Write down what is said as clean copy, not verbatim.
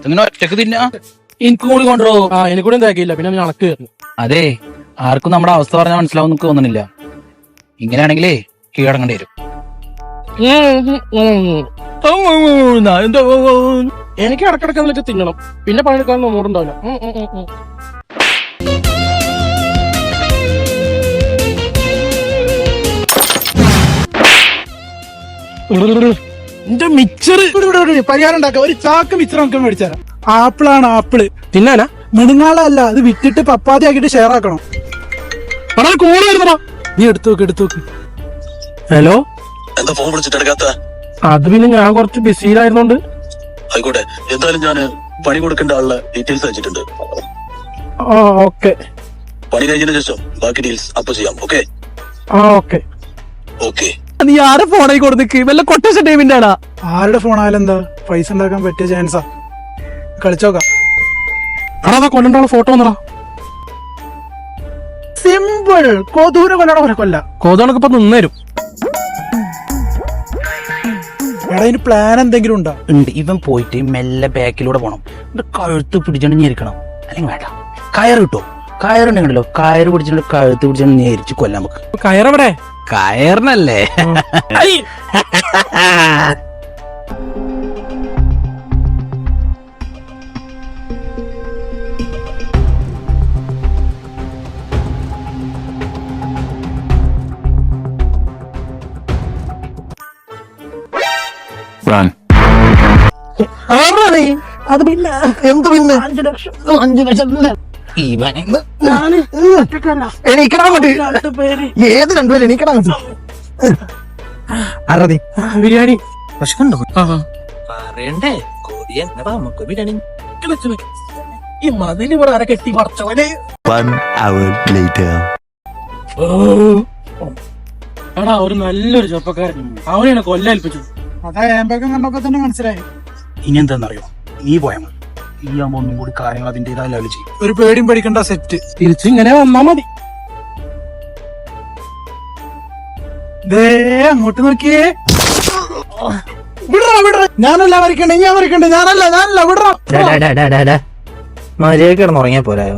ഇങ്ങനെ ഒറ്റക്ക് തിന്നാ എനിക്ക് കൂടി കൊണ്ടോ എനിക്കൂടി തേക്കില്ല പിന്നെ ഞണക്ക് കയറുന്നു. അതെ, ആർക്കും നമ്മുടെ അവസ്ഥ പറഞ്ഞാൽ മനസ്സിലാവും നമുക്ക് തോന്നുന്നില്ല. ഇങ്ങനെയാണെങ്കിലേ കീഴടങ്ങേണ്ടി വരും. എനിക്ക് ഇടക്കിടക്ക് എന്നിട്ട് തിന്നണം, പിന്നെ പണിയെടുക്കാൻ മൂടുണ്ടാവില്ല. എന്റെ മിച്ചർ പരിഹാരം ഉണ്ടാക്കാം. ഒരു ചാക്ക് മിച്ചർ നമുക്ക് മേടിച്ചാരാം. ആപ്പിളാണ് ആപ്പിള്. തിന്നാനാ നെടുങ്ങാളല്ല, അത് വിറ്റിട്ട് പപ്പാതി ആക്കിട്ട് ഷെയർ ആക്കണം. നീ എടുത്തു നോക്ക്. ഹലോ, എന്താ ഫോൺ വിളിച്ചിട്ടെടുക്കാത്ത? അത് പിന്നെ ഞാൻ കുറച്ച് ബിസിയിലായിരുന്നോണ്ട്. ആയിക്കോട്ടെ, എന്തായാലും ഞാൻ പണി കൊടുക്കേണ്ട ആളുടെ ഡീറ്റെയിൽസ് അയച്ചിട്ടുണ്ട്. ഓക്കെ. പണി കഴിഞ്ഞതിന് ശേഷം ബാക്കി ഡീൽസ് അപ്പൊ ചെയ്യാം. Okay okay. ഓക്കെ. നീ ആരെ ഫോണായി കൊടുക്ക്, വല്ല കൊട്ടേഷൻ ടൈമിന്റെ ആടാ. ആരുടെ ഫോണായാലും എന്താ, പൈസ ഉണ്ടാക്കാൻ പറ്റിയ ചാൻസാ. കളിച്ചോക്കാം. അതാ കൊല്ലണ്ട ഫോട്ടോ വന്നടാ. സിമ്പിൾ. കൊതൂരെ കൊല്ലണ പോലെ കൊല്ല. കോതോണൊക്കെ ഇപ്പൊ നിന്നേരും. എടാ, ഇതിന് പ്ലാൻ എന്തെങ്കിലും ഉണ്ടോ? ഉണ്ട്. ഇവൻ പോയിട്ട് മെല്ലെ ബാക്കിലൂടെ പോണം, കഴുത്ത് പിടിച്ചോണ്ട് ഞെരിക്കണം. അല്ലെങ്കിൽ വേണ്ട, കയറ് കിട്ടോ. കയറുണ്ടെങ്കിലോ, കയറ് പിടിച്ചോണ്ട് കഴുത്ത് പിടിച്ചോണ്ട് ഞെരിച്ച് കൊല്ലാം നമുക്ക്. കയറവിടെ കയറിനല്ലേ? അത് പിന്നെ എന്ത് പിന്നെ 5 ലക്ഷം ഇവനെ ഏത് രണ്ടുപേരും എണീക്കണ അറതി ബിരിയാണി പറയണ്ടേ? നമുക്ക് ബിരിയാണി ഈ മതില് ഇവിടെ ആരെ കെട്ടി പറിച്ചവനെ. 1 hour later. എടാ, ഒരു നല്ലൊരു ചെറുപ്പക്കാരൻ, അവനെയാണ് കൊല്ലേൽപ്പിച്ചു. അതാ ഏമ്പക്കം കണ്ടപ്പോ തന്നെ മനസ്സിലായി. ഇനി എന്താന്നറിയോ, നീ പോയാ മതി. ഈ ആകുമ്പോ ഒന്നും കൂടി കാര്യങ്ങൾ അതിൻ്റെതായ ലെവൽ ചെയ്യും. ഒരു പേടിയും പഠിക്കണ്ട. സെറ്റ്. തിരിച്ചിങ്ങനെ വന്നാ മതി. ദേ അങ്ങോട്ട് നോക്കിയേ. വിടറ. ഞാനല്ല മരിക്കണ്ടേ, ഞാനല്ല വിടറ. മര്യാദ കിടന്നുറങ്ങിയാ പോരായോ?